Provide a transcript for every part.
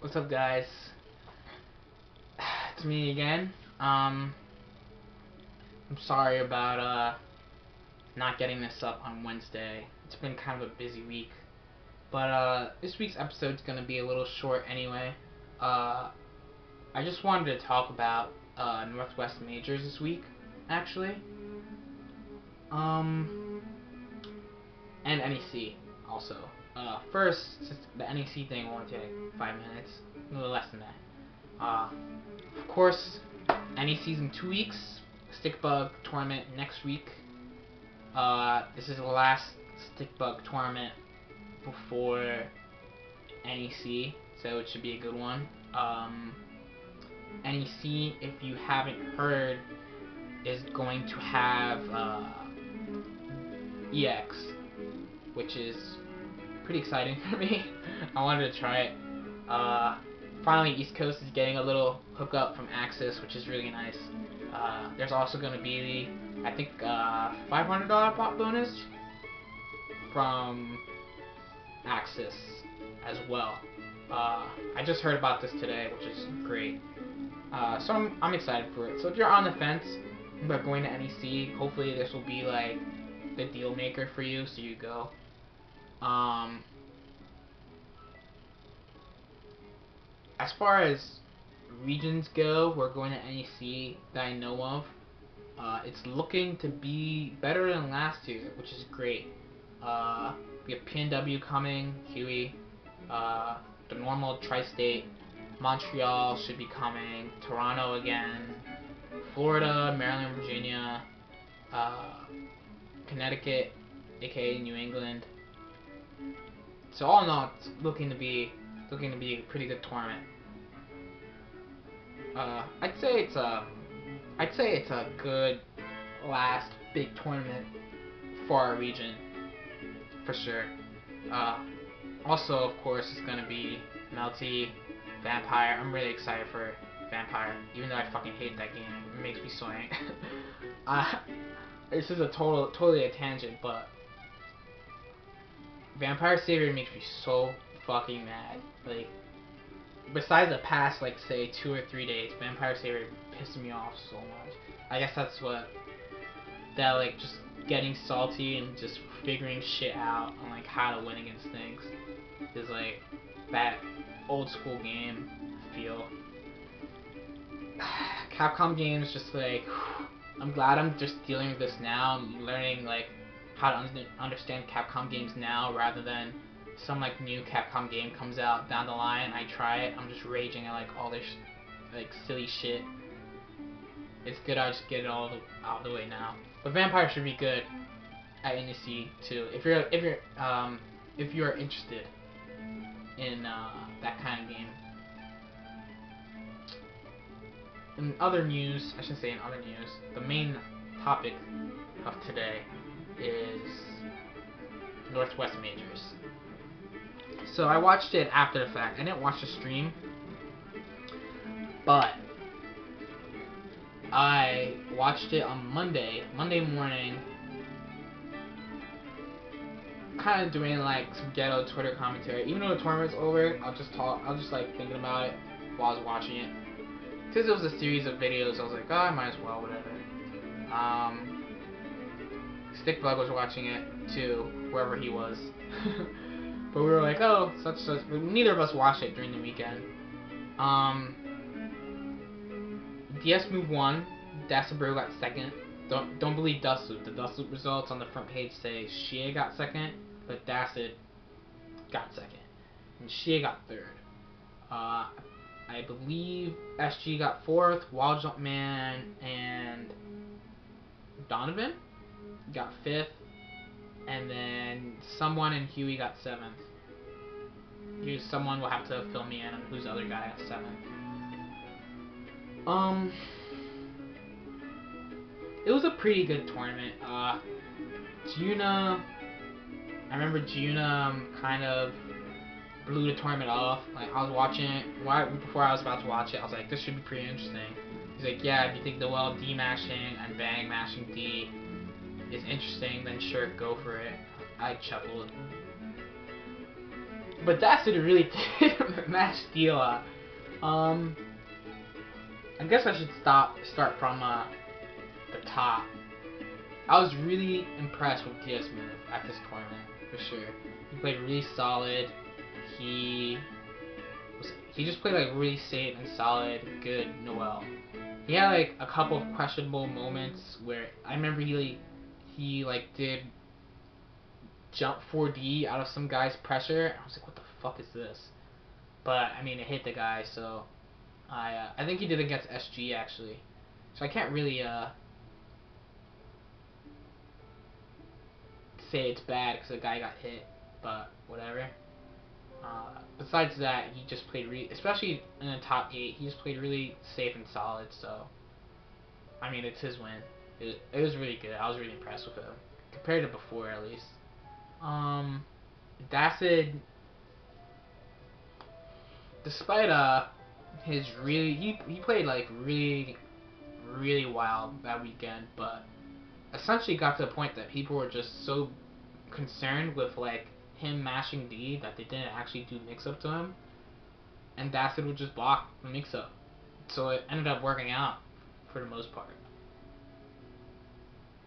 What's up, guys? It's me again. I'm sorry about not getting this up on Wednesday. It's been kind of a busy week, but this week's episode's gonna be a little short anyway. I just wanted to talk about Northwest majors this week, actually. And NEC also. First, since the NEC thing will only take 5 minutes, a little less than that. Of course, NEC's in 2 weeks. Stickbug tournament next week. This is the last Stickbug tournament before NEC, so it should be a good one. NEC, if you haven't heard, is going to have EX, which is pretty exciting for me. I wanted to try it. Finally, East Coast is getting a little hookup from Axis, which is really nice. There's also going to be, I think, $500 pop bonus from Axis as well. I just heard about this today, which is great. So I'm excited for it. So if you're on the fence about going to NEC, hopefully this will be like the deal maker for you, so you go. As far as regions go, we're going to NEC that I know of. It's looking to be better than last year, which is great. We have PNW coming, Huey, the normal tri-state, Montreal should be coming, Toronto again, Florida, Maryland, Virginia, Connecticut, aka New England. So all in all, it's looking to be a pretty good tournament. I'd say it's a good last big tournament for our region, for sure. Also, of course, it's gonna be Melty, Vampire. I'm really excited for Vampire, even though I fucking hate that game. It makes me so angry. This is totally a tangent, but Vampire Savior makes me so fucking mad. Like, besides the past, like, say, 2 or 3 days, Vampire Savior pisses me off so much. I guess that's what, that, like, just getting salty and just figuring shit out on, like, how to win against things is, like, that old school game feel. Capcom games, just, like, I'm glad I'm just dealing with this now. I'm learning, like, how to understand Capcom games now, rather than some like new Capcom game comes out down the line, I try it, I'm just raging at like all this like silly shit. It's good I just get it all out of the way now. But Vampire should be good at NEC too, if you're interested in that kind of game. In other news, I shouldn't say in other news, the main topic of today is Northwest majors. So I watched it after the fact. I didn't watch the stream, but I watched it on Monday morning, kind of doing like some ghetto Twitter commentary. Even though the tournament's over, I'll just like thinking about it while I was watching it. Because it was a series of videos, I was like, oh, I might as well, whatever. Stickbug was watching it too, wherever he was. But we were like, oh, such. But neither of us watched it during the weekend. DS Move won. Dasabro got second. Don't believe Dust Loop. The Dust Loop results on the front page say Shie got second, but Dacid got second, and Shie got third. I believe SG got fourth. Wild Jump Man and Donovan got fifth, and then someone in Huey got seventh. Someone will have to fill me in on who's the other guy got seventh. It was a pretty good tournament. Giuna, I remember Giuna kind of blew the tournament off. Like, I was watching it, before I was about to watch it, I was like, this should be pretty interesting. He's like, yeah, if you think the well D mashing and bang mashing D is interesting, then sure, go for it. I chuckled. But that's what really did the match deal. I guess I should start from the top. I was really impressed with DS Move at this tournament, for sure. He played really solid. He just played like really safe and solid, good Noel. He had like a couple of questionable moments where I remember he like did jump 4D out of some guy's pressure. I was like, what the fuck is this? But I mean, it hit the guy, so I think he did against SG actually. So I can't really say it's bad because the guy got hit, but whatever. Besides that, he just played especially in the top 8, he just played really safe and solid, so I mean, it's his win. It was really good. I was really impressed with him. Compared to before, at least. Dacid, despite his he played like really wild that weekend, but essentially got to the point that people were just so concerned with like him mashing D that they didn't actually do mix up to him, and Dacid would just block the mix up. So it ended up working out for the most part.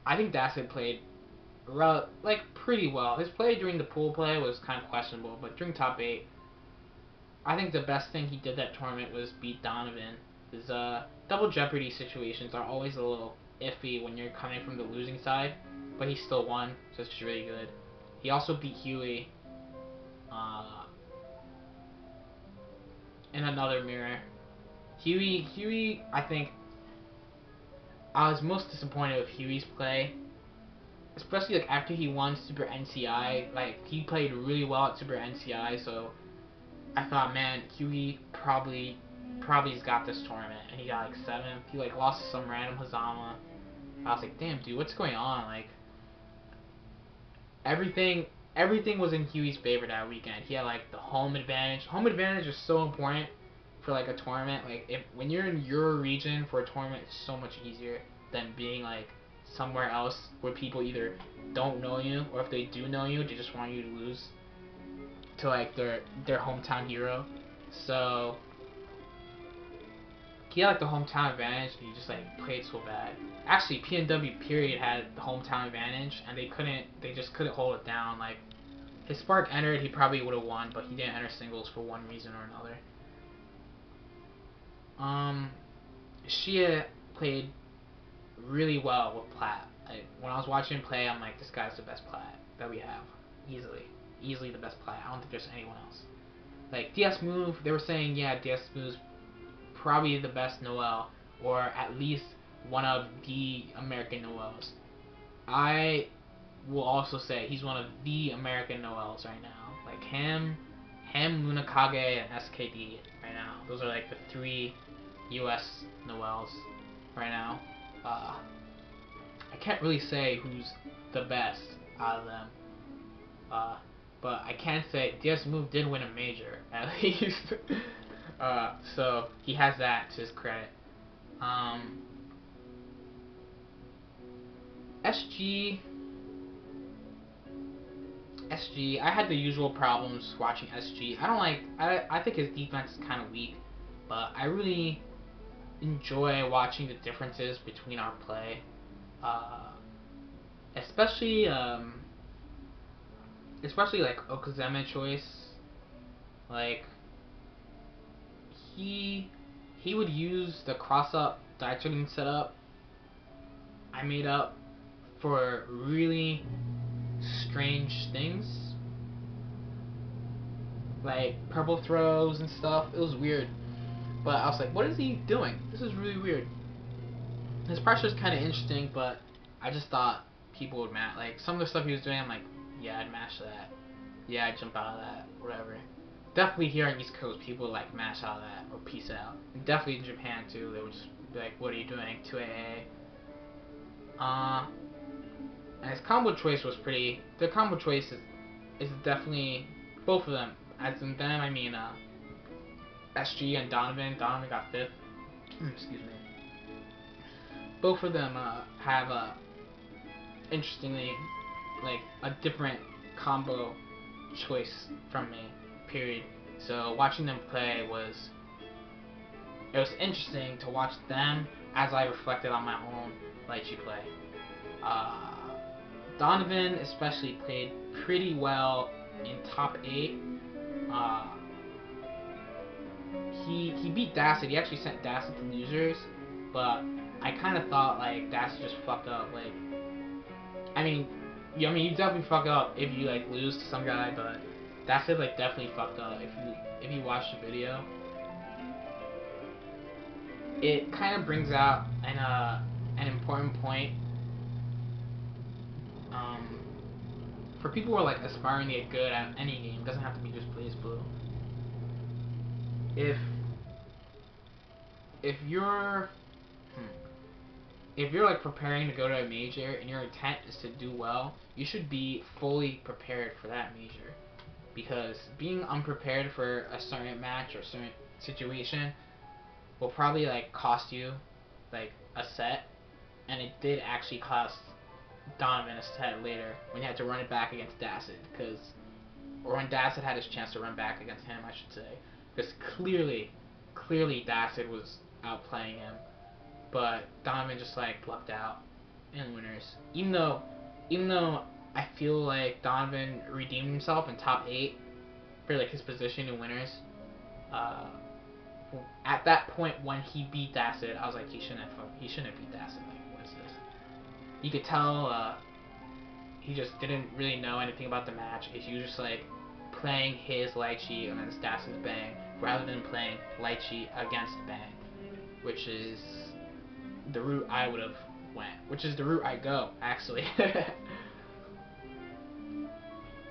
I think Dacid played like pretty well. His play during the pool play was kind of questionable, but during top 8, I think the best thing he did that tournament was beat Donovan. His double jeopardy situations are always a little iffy when you're coming from the losing side, but he still won, so it's just really good. He also beat Huey in another mirror. Huey, I think I was most disappointed with Huey's play, especially like after he won Super NCI. Like he played really well at Super NCI, so I thought, man, Huey probably's got this tournament, and he got like 7th. He like lost to some random Hazama. I was like, damn, dude, what's going on? Like everything was in Huey's favor that weekend. He had like the home advantage. Home advantage is so important for like a tournament. Like when you're in your region for a tournament, it's so much easier than being like somewhere else where people either don't know you, or if they do know you, they just want you to lose to like their hometown hero. So he had like the hometown advantage, and he just like played so bad. Actually, PNW period had the hometown advantage, and they just couldn't hold it down. Like his Spark entered, he probably would have won, but he didn't enter singles for one reason or another. Shia played really well with Plat. Like, when I was watching him play, I'm like, this guy's the best Plat that we have, easily the best Plat. I don't think there's anyone else. Like DS Move, they were saying, yeah, DS Move's probably the best Noel, or at least one of the American Noels. I will also say he's one of the American Noels right now. Like him, Lunakage, and SKD right now. Those are like the 3 U.S. Noels right now. I can't really say who's the best out of them. But I can say DS Move did win a major, at least. So he has that to his credit. SG, I had the usual problems watching SG. I think his defense is kind of weak, but I really enjoy watching the differences between our play. Especially like Okazeme choice. Like he would use the cross up diagonal setup I made up for really strange things, like purple throws and stuff. It was weird, but I was like, what is he doing? This is really weird. His pressure is kind of interesting, but I just thought people would match. Like some of the stuff he was doing, I'm like, yeah, I'd match that. Yeah, I'd jump out of that. Whatever. Definitely here on East Coast, people would like mash out of that or peace out. And definitely in Japan too, they would just be like, what are you doing? 2AA. And his combo choice was pretty. The combo choice is definitely both of them. As in them, I mean SG and Donovan. Donovan got 5th. Excuse me. Both of them have interestingly like a different combo choice from me. period. So watching them play it was interesting to watch them as I reflected on my own Lychee play. Uh, Donovan especially played pretty well in top 8. Uh, he beat Dacid. He actually sent Dacid to losers, but I kind of thought like Dacid just fucked up. Like, you definitely fuck up if you like lose to some guy, but Dacid like definitely fucked up. If you watch the video, it kind of brings out an important point. Um, for people who are like aspiring to get good at any game, it doesn't have to be just Blaze Blue. If if you're if you're like preparing to go to a major and your intent is to do well, you should be fully prepared for that major. Because being unprepared for a certain match or certain situation will probably like cost you like a set, and it did actually cost Donovan a set later when he had to run it back against Dacid, or when Dacid had his chance to run back against him, I should say, because clearly Dacid was outplaying him, but Donovan just like lucked out in winners. Even though I feel like Donovan redeemed himself in top 8 for like his position in winners. Uh, at that point when he beat Dacid, I was like, he shouldn't have beat Dacid. Like, what is this? You could tell he just didn't really know anything about the match. He was just like playing his Lychee against Dacid's Bang rather than playing Lychee against Bang, which is the route I would have went, which is the route I go actually.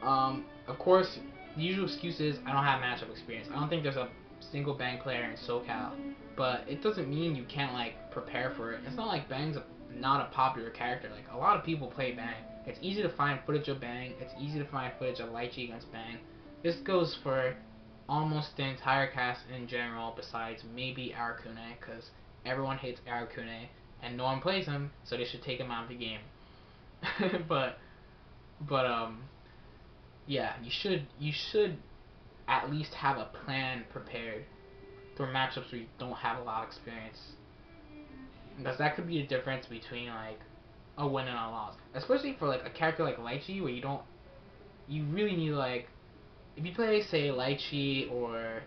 Of course, the usual excuse is I don't have matchup experience. I don't think there's a single Bang player in SoCal, but it doesn't mean you can't like prepare for it. It's not like Bang's not a popular character. Like, a lot of people play Bang. It's easy to find footage of Bang. It's easy to find footage of Lychee against Bang. This goes for almost the entire cast in general, besides maybe Arakune, because everyone hates Arakune and no one plays him, so they should take him out of the game. but yeah, you should at least have a plan prepared for matchups where you don't have a lot of experience, because that could be the difference between like a win and a loss, especially for like a character like Lychee, where you really need like, if you play say Lychee or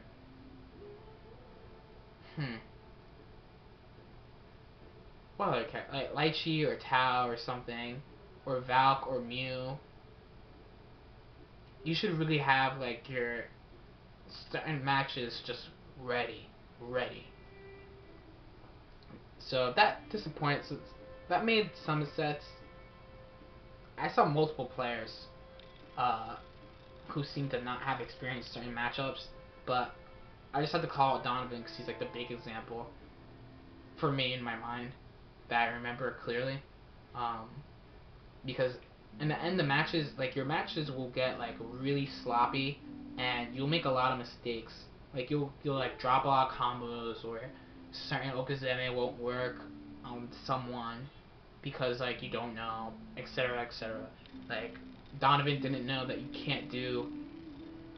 what other character, like Lychee or Tao or something, or Valk or Mew, you should really have like your certain matches just ready. So that disappointed. So that made some sets. I saw multiple players who seemed to not have experienced certain matchups, but I just had to call out Donovan because he's like the big example for me in my mind that I remember clearly. Because in the end, the matches, like your matches will get like really sloppy, and you'll make a lot of mistakes. Like you'll like drop a lot of combos, or certain Okazeme won't work on someone because like you don't know, etc., etc. Like Donovan didn't know that you can't do.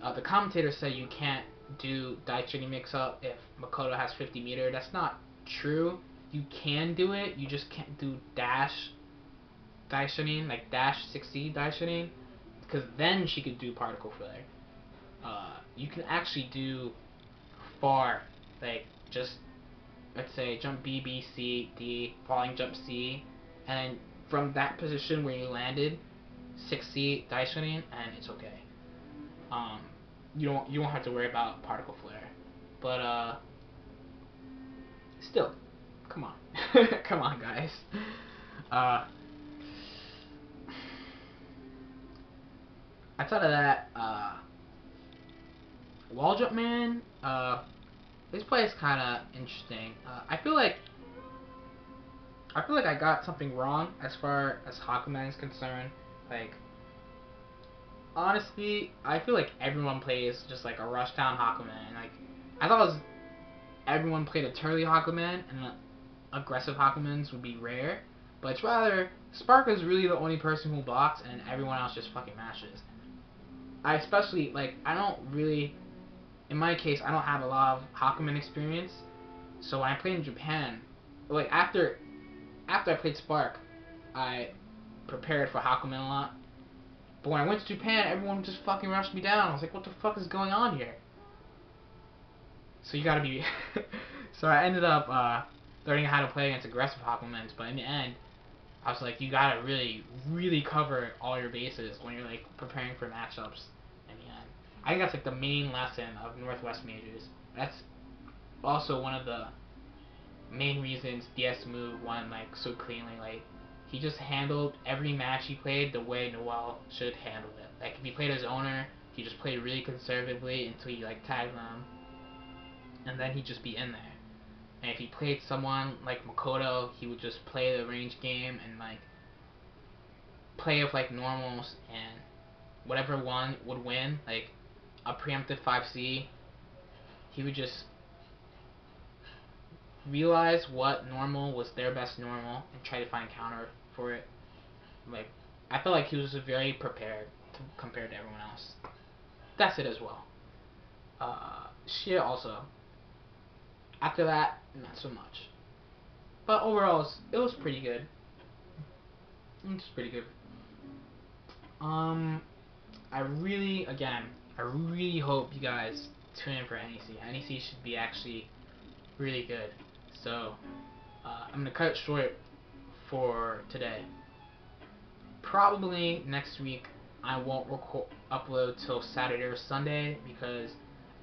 The commentators say you can't do Daichini mix up if Makoto has 50 meter. That's not true. You can do it. You just can't do dash Daishanin, like dash 60 Daishanin, because then she could do particle flare. You can actually do far, like just let's say jump B, B, C, D, falling jump C, and from that position where you landed, 6C Daishanin, and it's okay. You don't have to worry about particle flare, but still, come on, come on, guys. Outside of that, Wall Jump Man, this play is kind of interesting. I feel like I got something wrong as far as Hakuman is concerned. Like, honestly, I feel like everyone plays just like a rushdown Hakuman. Like, I thought it was everyone played a Turley Hakuman, and aggressive Hakumans would be rare. But it's rather Spark is really the only person who blocks, and everyone else just fucking mashes. I especially like I don't really, in my case, I don't have a lot of Hakumen experience. So when I played in Japan, like after I played Spark, I prepared for Hakumen a lot. But when I went to Japan, everyone just fucking rushed me down. I was like, what the fuck is going on here? So you gotta be. So I ended up learning how to play against aggressive Hakumens, but in the end, I was like, you gotta really, really cover all your bases when you're like preparing for matchups. In the end, I think that's like the main lesson of Northwest Majors. That's also one of the main reasons DS Move won like so cleanly. Like he just handled every match he played the way Noel should handle it. Like if he played his owner, he just played really conservatively until he like tagged them, and then he'd just be in there. And if he played someone like Makoto, he would just play the range game and like play with like normals, and whatever one would win, like a preemptive 5C, he would just realize what normal was their best normal and try to find a counter for it. Like I felt like he was very prepared compared to everyone else. That's it as well. Shit also. After that, not so much. But overall, it was pretty good. It's pretty good. I really, again, I really hope you guys tune in for NEC. NEC should be actually really good. So, I'm gonna cut it short for today. Probably next week I won't upload till Saturday or Sunday because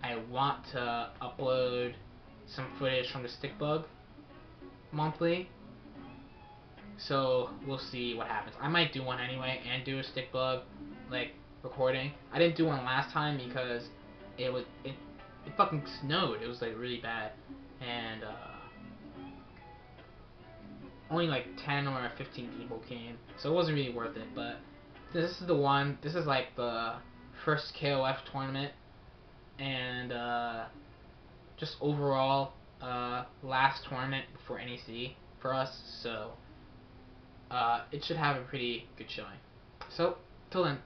I want to upload some footage from the stick bug monthly. So we'll see what happens. I might do one anyway and do a stick bug like recording. I didn't do one last time because it fucking snowed. It was like really bad, and only like 10 or 15 people came, so it wasn't really worth it. But this is the one. This is like the first KOF tournament, and just overall last tournament before NEC for us. So it should have a pretty good showing. So till then.